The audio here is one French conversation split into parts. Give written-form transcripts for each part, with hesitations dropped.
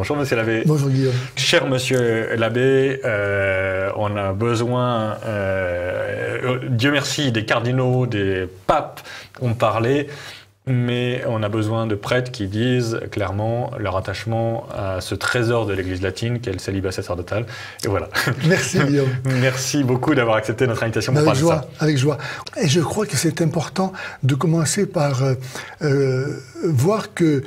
Bonjour Monsieur l'abbé. Bonjour Guillaume. Cher Monsieur l'abbé, on a besoin, Dieu merci, des cardinaux, des papes ont parlé, mais on a besoin de prêtres qui disent clairement leur attachement à ce trésor de l'Église latine qu'est le célibat sacerdotal. Et voilà. Merci Guillaume. Merci beaucoup d'avoir accepté notre invitation pour parler de ça. Avec joie. Et je crois que c'est important de commencer par voir que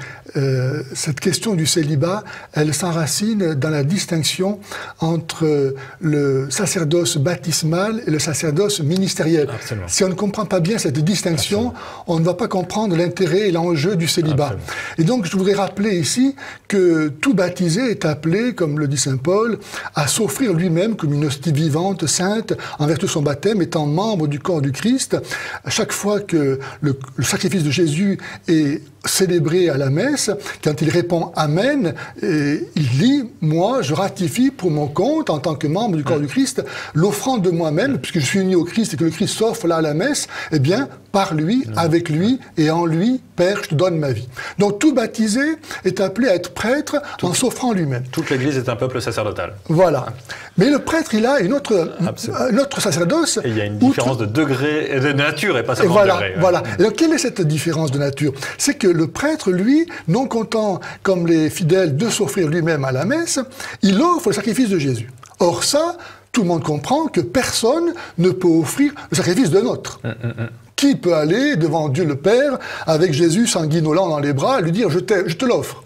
cette question du célibat, elle s'enracine dans la distinction entre le sacerdoce baptismal et le sacerdoce ministériel. Absolument. Si on ne comprend pas bien cette distinction, on ne va pas comprendre l'intérêt et l'enjeu du célibat. Absolument. Et donc, je voudrais rappeler ici que tout baptisé est appelé, comme le dit saint Paul, à s'offrir lui-même comme une hostie vivante, sainte, en vertu de son baptême, étant membre du corps du Christ. À chaque fois que le sacrifice de Jésus est célébré à la messe, quand il répond Amen, il dit « Moi, je ratifie pour mon compte, en tant que membre du corps du Christ, l'offrande de moi-même, puisque je suis uni au Christ et que le Christ s'offre là à la messe, eh bien, par lui, avec lui et en lui, Père, je te donne ma vie. » Donc tout baptisé est appelé à être prêtre en s'offrant lui-même. Toute l'Église est un peuple sacerdotal. Voilà. Mais le prêtre, il a une autre sacerdoce. Et il y a une différence de degré, de nature et pas seulement voilà, de degré. Ouais. Voilà. Et donc, quelle est cette différence de nature? C'est que le prêtre, lui, non content, comme les fidèles, de s'offrir lui-même à la messe, il offre le sacrifice de Jésus. Or ça, tout le monde comprend que personne ne peut offrir le sacrifice d'un autre. Qui peut aller devant Dieu le Père avec Jésus sanguinolent dans les bras et lui dire « je te l'offre ».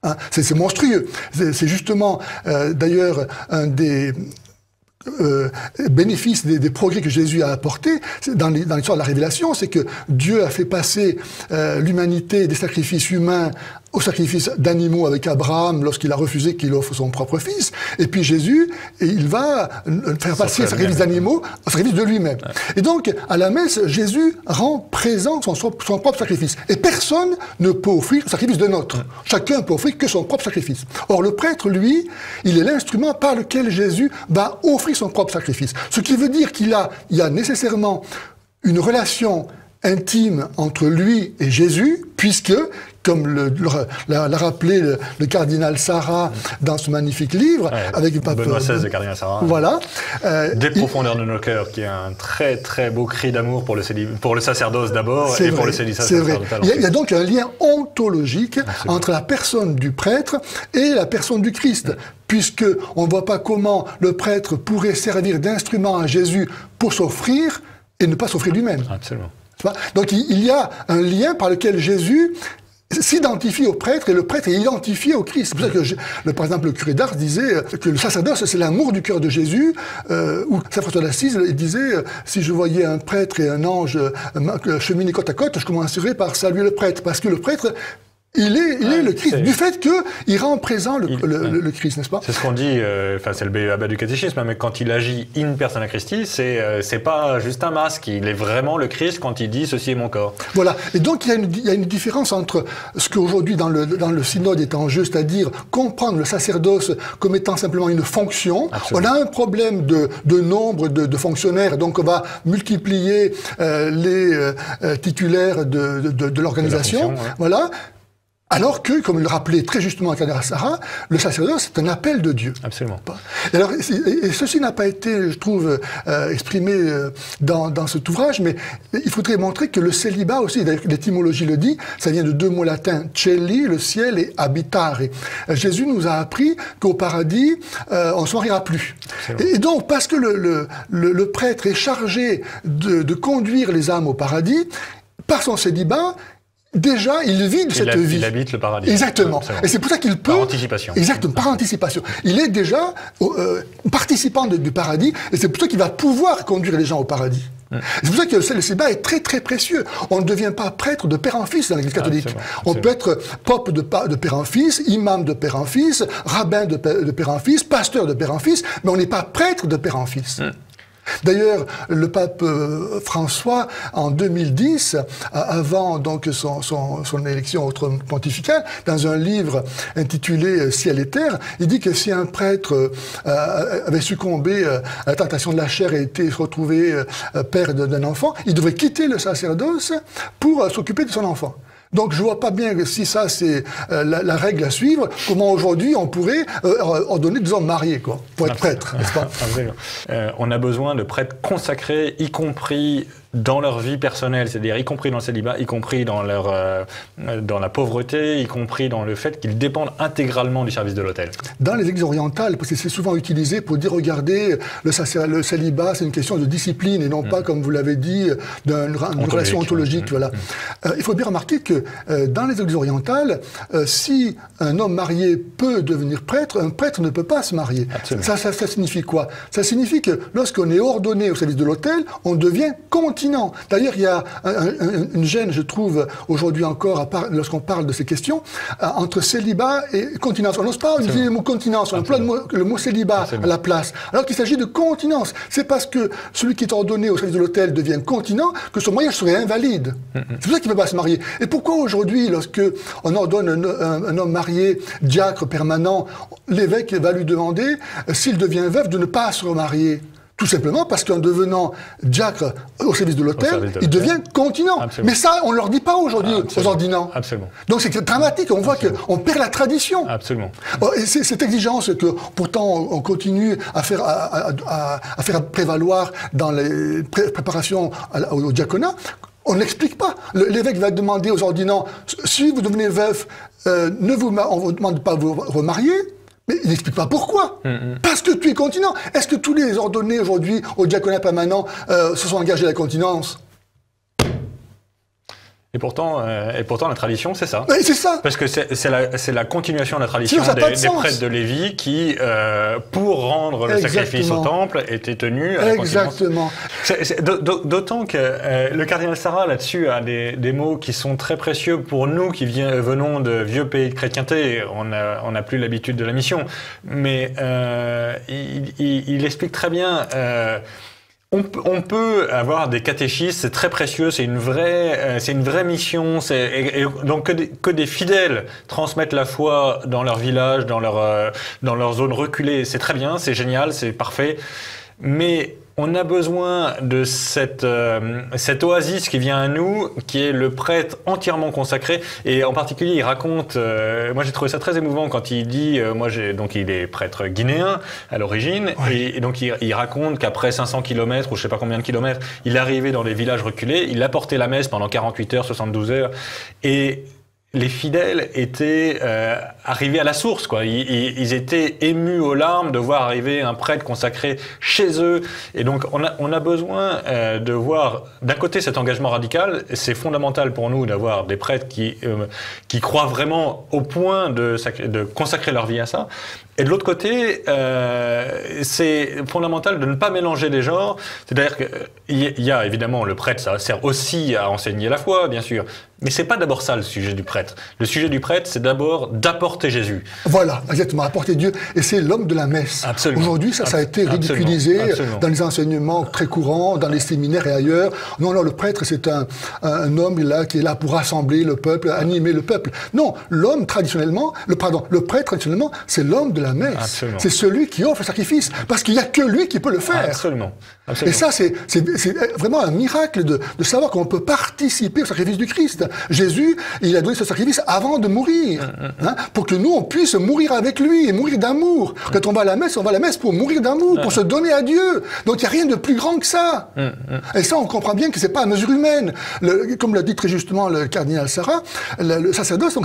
Hein, c'est monstrueux. C'est justement, d'ailleurs, un des bénéfices des progrès que Jésus a apportés dans l'histoire de la révélation, c'est que Dieu a fait passer l'humanité des sacrifices humains au sacrifice d'animaux avec Abraham lorsqu'il a refusé qu'il offre son propre fils. Et puis Jésus, il va faire passer le sacrifice d'animaux au sacrifice de lui-même. Ouais. Et donc, à la messe, Jésus rend présent son propre sacrifice. Et personne ne peut offrir le sacrifice d'un autre. Chacun peut offrir que son propre sacrifice. Or, le prêtre, lui, il est l'instrument par lequel Jésus va offrir son propre sacrifice. Ce qui veut dire qu'il y a nécessairement une relation intime entre lui et Jésus, puisque, comme l'a rappelé le cardinal Sarah dans ce magnifique livre, avec le pape Benoît XVI, le cardinal Sarah. Voilà. Des profondeurs de nos cœurs, qui est un très très beau cri d'amour pour le sacerdoce d'abord et pour le célibat sacerdotal. Il y a donc un lien ontologique entre la personne du prêtre et la personne du Christ. Puisque on ne voit pas comment le prêtre pourrait servir d'instrument à Jésus pour s'offrir et ne pas s'offrir lui-même. Absolument. Donc il y a un lien par lequel Jésus s'identifie au prêtre et le prêtre est identifié au Christ. C'est pour ça que, par exemple, le curé d'Ars disait que le sacerdoce, c'est l'amour du cœur de Jésus, ou saint François d'Assise, il disait si je voyais un prêtre et un ange cheminer côte à côte, je commencerais par saluer le prêtre, parce que le prêtre, il est le Christ, du fait qu'il rend présent le Christ, n'est-ce pas? C'est ce qu'on dit, c'est le béaba du catéchisme, mais quand il agit in persona Christi, c'est pas juste un masque, il est vraiment le Christ quand il dit « ceci est mon corps ». Voilà, et donc il y a une différence entre ce qu'aujourd'hui dans le synode est en jeu, c'est-à-dire comprendre le sacerdoce comme étant simplement une fonction. Absolument. On a un problème de nombre de fonctionnaires, donc on va multiplier les titulaires de l'organisation, voilà. Alors que, comme le rappelait très justement le cardinal Sarah, le sacerdoce, c'est un appel de Dieu. Absolument. Et ceci n'a pas été, je trouve, exprimé dans cet ouvrage, mais il faudrait montrer que le célibat aussi, l'étymologie le dit, ça vient de deux mots latins, celi, le ciel, et habitare. Jésus nous a appris qu'au paradis, on ne se mariera plus. Et donc, parce que le prêtre est chargé de conduire les âmes au paradis, par son célibat, déjà, il vit de cette vie. Il habite le paradis. Exactement. Et c'est pour ça qu'il peut... Par anticipation. Exactement, par anticipation. Il est déjà participant du paradis, et c'est pour ça qu'il va pouvoir conduire les gens au paradis. C'est pour ça que le célibat est très très précieux. On ne devient pas prêtre de père en fils dans l'Église catholique. On peut être pope de père en fils, imam de père en fils, rabbin de père en fils, pasteur de père en fils, mais on n'est pas prêtre de père en fils. D'ailleurs, le pape François, en 2010, avant donc son élection au trône pontifical, dans un livre intitulé Ciel et Terre, il dit que si un prêtre avait succombé à la tentation de la chair et été retrouvé père d'un enfant, il devrait quitter le sacerdoce pour s'occuper de son enfant. Donc je ne vois pas bien que si ça c'est la règle à suivre, comment aujourd'hui on pourrait ordonner des hommes mariés quoi, pour être prêtre, n'est-ce pas? On a besoin de prêtres consacrés, y compris dans leur vie personnelle, c'est-à-dire y compris dans le célibat, y compris dans la pauvreté, y compris dans le fait qu'ils dépendent intégralement du service de l'autel. Dans les églises orientales, parce que c'est souvent utilisé pour dire, regardez, le célibat, c'est une question de discipline et non pas, comme vous l'avez dit, d'une relation ontologique. Voilà. Il faut bien remarquer que dans les églises orientales, si un homme marié peut devenir prêtre, un prêtre ne peut pas se marier. Ça signifie quoi? Ça signifie que lorsqu'on est ordonné au service de l'autel, on devient continent. D'ailleurs, il y a une gêne, je trouve, aujourd'hui encore, lorsqu'on parle de ces questions, entre célibat et continence. On n'ose pas utiliser le mot continence, on emploie le mot célibat à la place, alors qu'il s'agit de continence. C'est parce que celui qui est ordonné au service de l'autel devient continent que son mariage serait invalide. C'est pour ça qu'il ne peut pas se marier. Et pourquoi aujourd'hui, lorsque on ordonne un homme marié, diacre permanent, l'évêque va lui demander, s'il devient veuf, de ne pas se remarier? Tout simplement parce qu'en devenant diacre au service de l'autel, il devient continent. Absolument. Mais ça, on ne leur dit pas aujourd'hui aux ordinants. Absolument. Donc c'est dramatique, on voit qu'on perd la tradition. Absolument. Et cette exigence que pourtant on continue à faire prévaloir dans les préparations au diaconat, on n'explique pas. L'évêque va demander aux ordinants, si vous devenez veuf, on ne vous demande pas de vous remarier. Mais il n'explique pas pourquoi. Parce que tu es continent. Est-ce que tous les ordonnés aujourd'hui au diaconat permanent se sont engagés à la continence? Et pourtant, la tradition, c'est ça. C'est ça. Parce que c'est la continuation de la tradition des prêtres de Lévi qui, pour rendre le sacrifice au temple, étaient tenus à la continence. Exactement. D'autant que le cardinal Sarah, là-dessus, a des mots qui sont très précieux pour nous qui venons de vieux pays de chrétienté. On n'a plus l'habitude de la mission. Mais il explique très bien... On peut avoir des catéchistes, c'est très précieux, c'est une vraie mission. Et donc que des fidèles transmettent la foi dans leur village, dans leur zone reculée, c'est très bien, c'est génial, c'est parfait. Mais on a besoin de cette oasis qui vient à nous, qui est le prêtre entièrement consacré. Et en particulier, il raconte, moi j'ai trouvé ça très émouvant quand il dit, donc il est prêtre guinéen à l'origine, et donc il raconte qu'après 500 km ou je sais pas combien de kilomètres, il est arrivé dans des villages reculés, il a porté la messe pendant 48 heures, 72 heures, et les fidèles étaient arrivés à la source, quoi. Ils étaient émus aux larmes de voir arriver un prêtre consacré chez eux. Et donc, on a besoin de voir, d'un côté, cet engagement radical. C'est fondamental pour nous d'avoir des prêtres qui croient vraiment au point de consacrer leur vie à ça. Et de l'autre côté, c'est fondamental de ne pas mélanger les genres. C'est-à-dire qu'il y a évidemment le prêtre, ça sert aussi à enseigner la foi, bien sûr. Mais c'est pas d'abord ça le sujet du prêtre. Le sujet du prêtre, c'est d'abord d'apporter Jésus. Voilà, exactement, apporter Dieu. Et c'est l'homme de la messe. Absolument. Aujourd'hui, ça a été ridiculisé dans les enseignements très courants, dans les séminaires et ailleurs. Non, le prêtre, c'est un homme qui est là pour rassembler le peuple, animer le peuple. Non, l'homme traditionnellement, le prêtre traditionnellement, c'est l'homme de la messe. C'est celui qui offre le sacrifice, parce qu'il n'y a que lui qui peut le faire. Absolument. Et ça, c'est vraiment un miracle de savoir qu'on peut participer au sacrifice du Christ. Jésus, il a donné ce sacrifice avant de mourir, pour que nous, on puisse mourir avec lui et mourir d'amour. Quand on va à la messe pour mourir d'amour, pour se donner à Dieu. Donc il n'y a rien de plus grand que ça. Et ça, on comprend bien que c'est pas à mesure humaine. Comme l'a dit très justement le cardinal Sarah, le sacerdoce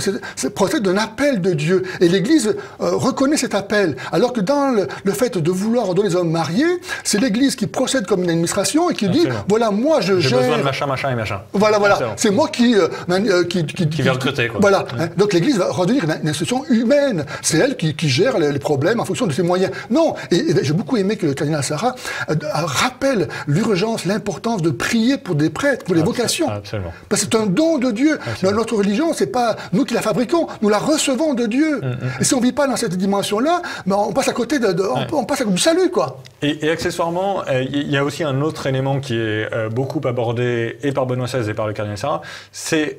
procède d'un appel de Dieu. Et l'Église reconnaît cet appel. Alors que dans le fait de vouloir ordonner les hommes mariés, c'est l'Église qui procède comme une administration et qui dit, voilà, moi je gère... J'ai besoin de machin et machin. Voilà. C'est moi qui vient recruter, quoi. Voilà. Donc l'Église va redevenir une institution humaine. C'est elle qui gère les problèmes en fonction de ses moyens. Non. Et j'ai beaucoup aimé que le cardinal Sarah rappelle l'urgence, l'importance de prier pour des prêtres, pour les vocations. Absolument. Parce que c'est un don de Dieu. Notre religion, c'est pas nous qui la fabriquons, nous la recevons de Dieu. Et si on vit pas dans cette dimension-là, on passe à côté on passe à côté du salut, quoi. Et accessoirement, il y a aussi un autre élément qui est beaucoup abordé et par Benoît XVI et par le cardinal Sarah, c'est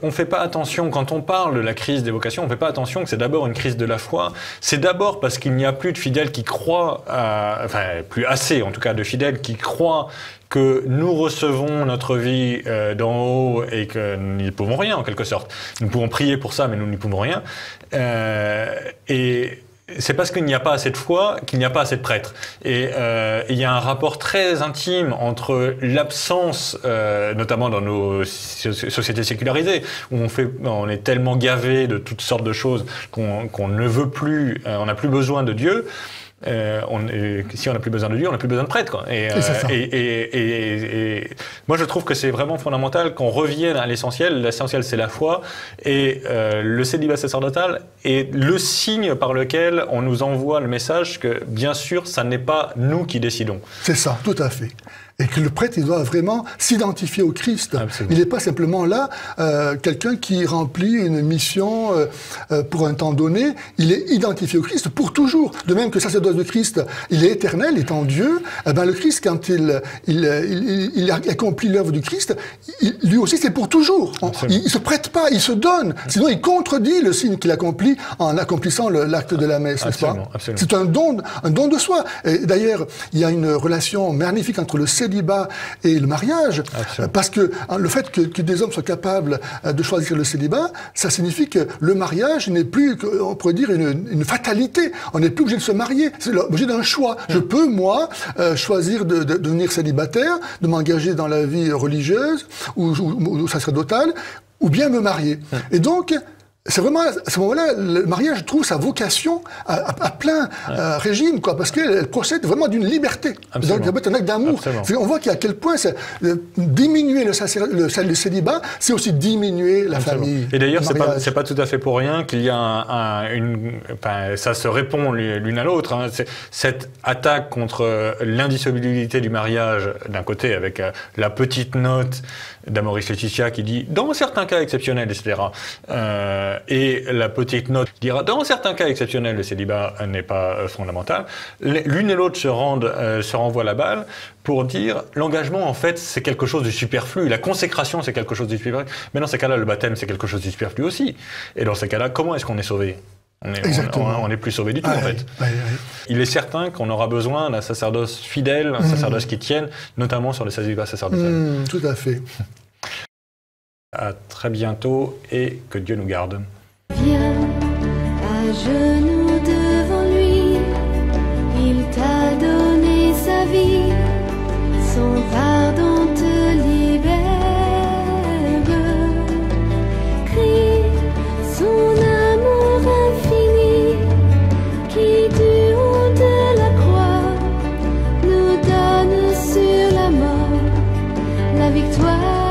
on fait pas attention, quand on parle de la crise des vocations, on fait pas attention que c'est d'abord une crise de la foi. C'est d'abord parce qu'il n'y a plus de fidèles qui croient, enfin plus assez en tout cas de fidèles qui croient que nous recevons notre vie d'en haut et que nous n'y pouvons rien en quelque sorte. Nous pouvons prier pour ça, mais nous n'y pouvons rien. Et c'est parce qu'il n'y a pas assez de foi qu'il n'y a pas assez de prêtres. Et il y a un rapport très intime entre l'absence, notamment dans nos sociétés sécularisées, où on est tellement gavé de toutes sortes de choses qu'on ne veut plus, on n'a plus besoin de Dieu. Si on n'a plus besoin de Dieu, on n'a plus besoin de prêtre, quoi. Et moi, je trouve que c'est vraiment fondamental qu'on revienne à l'essentiel. L'essentiel, c'est la foi. Et le célibat sacerdotal est le signe par lequel on nous envoie le message que, bien sûr, ça n'est pas nous qui décidons. C'est ça, tout à fait. Et que le prêtre, il doit vraiment s'identifier au Christ. Absolument. Il n'est pas simplement là, quelqu'un qui remplit une mission pour un temps donné. Il est identifié au Christ pour toujours. De même que le sacerdoce de Christ, il est éternel, étant Dieu. Eh ben, le Christ, quand il accomplit l'œuvre du Christ, lui aussi, c'est pour toujours. Il ne se prête pas, il se donne. Sinon, il contredit le signe qu'il accomplit en accomplissant l'acte de la messe, n'est-ce pas? C'est un don de soi. Et d'ailleurs, il y a une relation magnifique entre le célibat et le mariage, parce que le fait que des hommes soient capables de choisir le célibat, ça signifie que le mariage n'est plus, on pourrait dire, une fatalité. On n'est plus obligé de se marier, c'est l'objet d'un choix. Je peux, moi, choisir de devenir célibataire, de m'engager dans la vie religieuse ou sacerdotale, ou bien me marier. Et donc, c'est vraiment, à ce moment-là, le mariage trouve sa vocation à plein régime, quoi, parce qu'elle procède vraiment d'une liberté. Donc, ça peut être un acte d'amour. On voit qu'à quel point diminuer le célibat, c'est aussi diminuer la famille. Et d'ailleurs, c'est pas tout à fait pour rien qu'il y a ça se répond l'une à l'autre. Hein. Cette attaque contre l'indissolubilité du mariage, d'un côté, avec la petite note d'Amoris Laetitia qui dit dans certains cas exceptionnels, etc. Et la petite note dira dans certains cas exceptionnels, le célibat n'est pas fondamental. L'une et l'autre se renvoient la balle pour dire l'engagement, en fait, c'est quelque chose de superflu. La consécration, c'est quelque chose de superflu. Mais dans ces cas-là, le baptême, c'est quelque chose de superflu aussi. Et dans ces cas-là, comment est-ce qu'on est sauvé ? On n'est plus sauvé du tout, en fait. Il est certain qu'on aura besoin d'un sacerdoce fidèle, un sacerdoce qui tienne, notamment sur le célibat sacerdotal. Tout à fait. À très bientôt et que Dieu nous garde. Viens à genoux devant lui, il t'a donné sa vie, son pardon te libère. Crie son amour infini qui du haut de la croix nous donne sur la mort la victoire.